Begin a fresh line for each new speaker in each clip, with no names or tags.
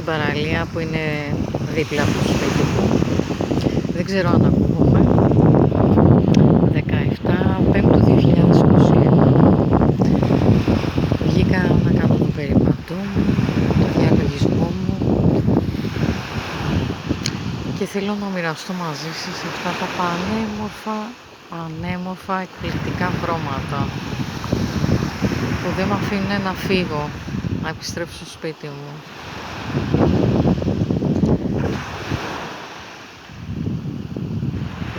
στην παραλία που είναι δίπλα από το σπίτι μου. Δεν ξέρω αν ακούγομαι. 17 Πέμπτου 2021. Βγήκα να κάνω το περίπατό μου, το διαλογισμό μου και θέλω να μοιραστώ μαζί σας αυτά τα πανέμορφα εκπληκτικά χρώματα που δεν με αφήνουν να φύγω, να επιστρέψω στο σπίτι μου.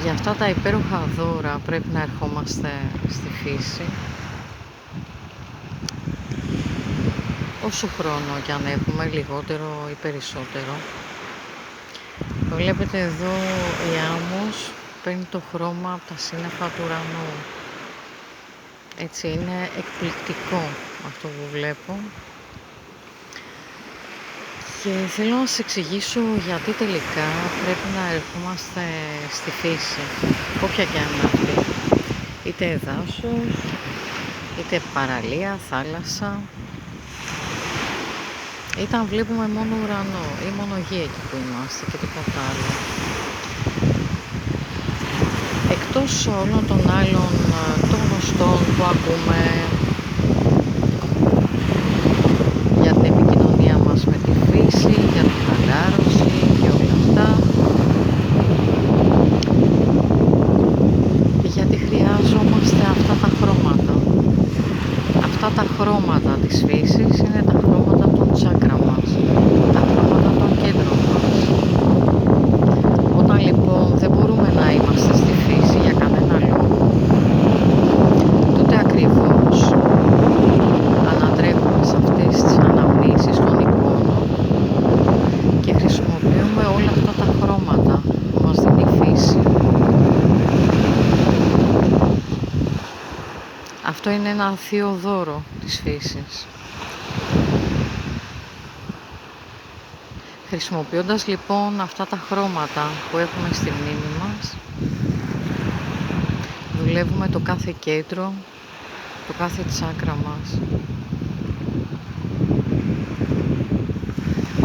Για αυτά τα υπέροχα δώρα πρέπει να ερχόμαστε στη φύση, όσο χρόνο κι αν έχουμε, λιγότερο ή περισσότερο. Βλέπετε εδώ η άμμος παίρνει το χρώμα από τα σύννεφα του ουρανού. Έτσι είναι εκπληκτικό αυτό που βλέπω. Και θέλω να σας εξηγήσω γιατί τελικά πρέπει να ερχόμαστε στη φύση, όποια και αν είναι αυτή. Είτε δάσος, είτε παραλία, θάλασσα, είτε αν βλέπουμε μόνο ουρανό ή μόνο γη εκεί που είμαστε και τίποτα άλλο. Εκτός όλων των άλλων των γνωστών που ακούμε για την επικοινωνία μας με τη φύση, για την χαλάρωση και όλα αυτά, γιατί χρειάζομαστε αυτά τα χρώματα. Αυτά τα χρώματα της φύσης είναι τα χρώματα των τσάκρα μας, τα χρώματα των κέντρων μας. Όταν λοιπόν δεν μπορούμε να είμαστε στη φύση για κανένα λόγο, τότε ακριβώς ανατρέχουμε σε αυτές τις αναμνήσεις των εικόνων και χρησιμοποιούμε όλα αυτά τα χρώματα που μας δίνει η φύση. Αυτό είναι ένα θείο δώρο της φύσης. Χρησιμοποιώντας λοιπόν αυτά τα χρώματα που έχουμε στη μνήμη μας, δουλεύουμε το κάθε κέντρο, το κάθε τσάκρα μας.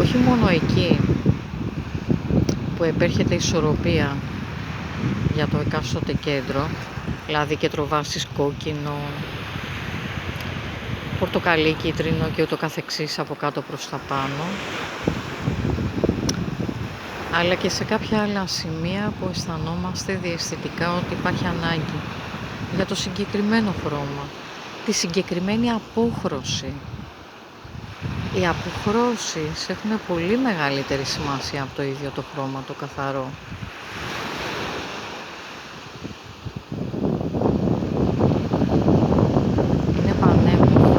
Όχι μόνο εκεί που επέρχεται ισορροπία για το εκάστοτε κέντρο, δηλαδή κέντρο βάσης κόκκινο, πορτοκαλί, κίτρινο και ούτω καθεξής από κάτω προς τα πάνω, αλλά και σε κάποια άλλα σημεία που αισθανόμαστε διαισθητικά ότι υπάρχει ανάγκη για το συγκεκριμένο χρώμα, τη συγκεκριμένη απόχρωση. Οι αποχρώσεις έχουν πολύ μεγαλύτερη σημασία από το ίδιο το χρώμα, το καθαρό. Είναι πανέμορφο.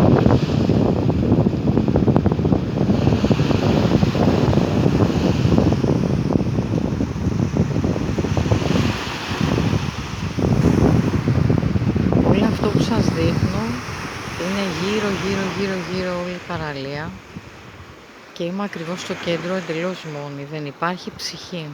Όλο αυτό που σας δείχνω είναι γύρω όλη η παραλία και είμαι ακριβώς στο κέντρο εντελώς μόνη, δεν υπάρχει ψυχή.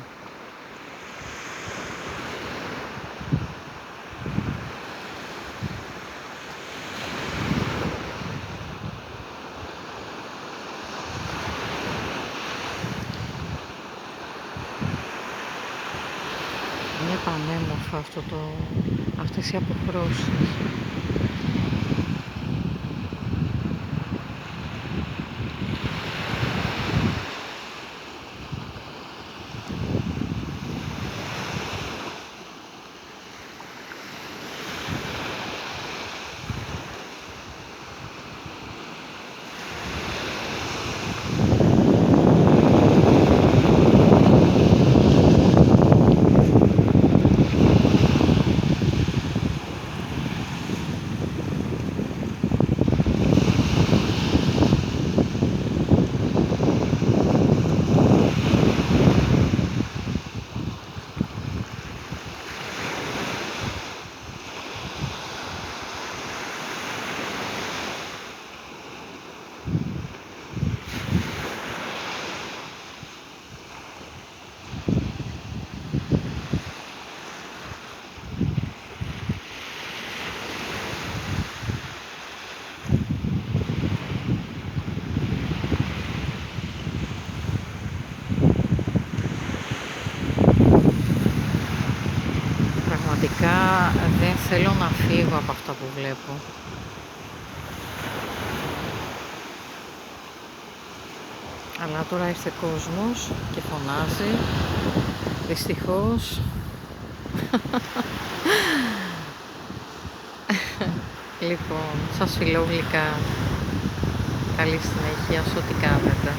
Είναι πανέμορφο αυτές οι αποχρώσεις. πραγματικά δεν θέλω να φύγω από αυτά που βλέπω. Αλλά τώρα ήρθε κόσμος και φωνάζει. Δυστυχώς. Λοιπόν, σας φιλώ γλυκά. Καλή συνέχεια σε ό,τι κάνετε.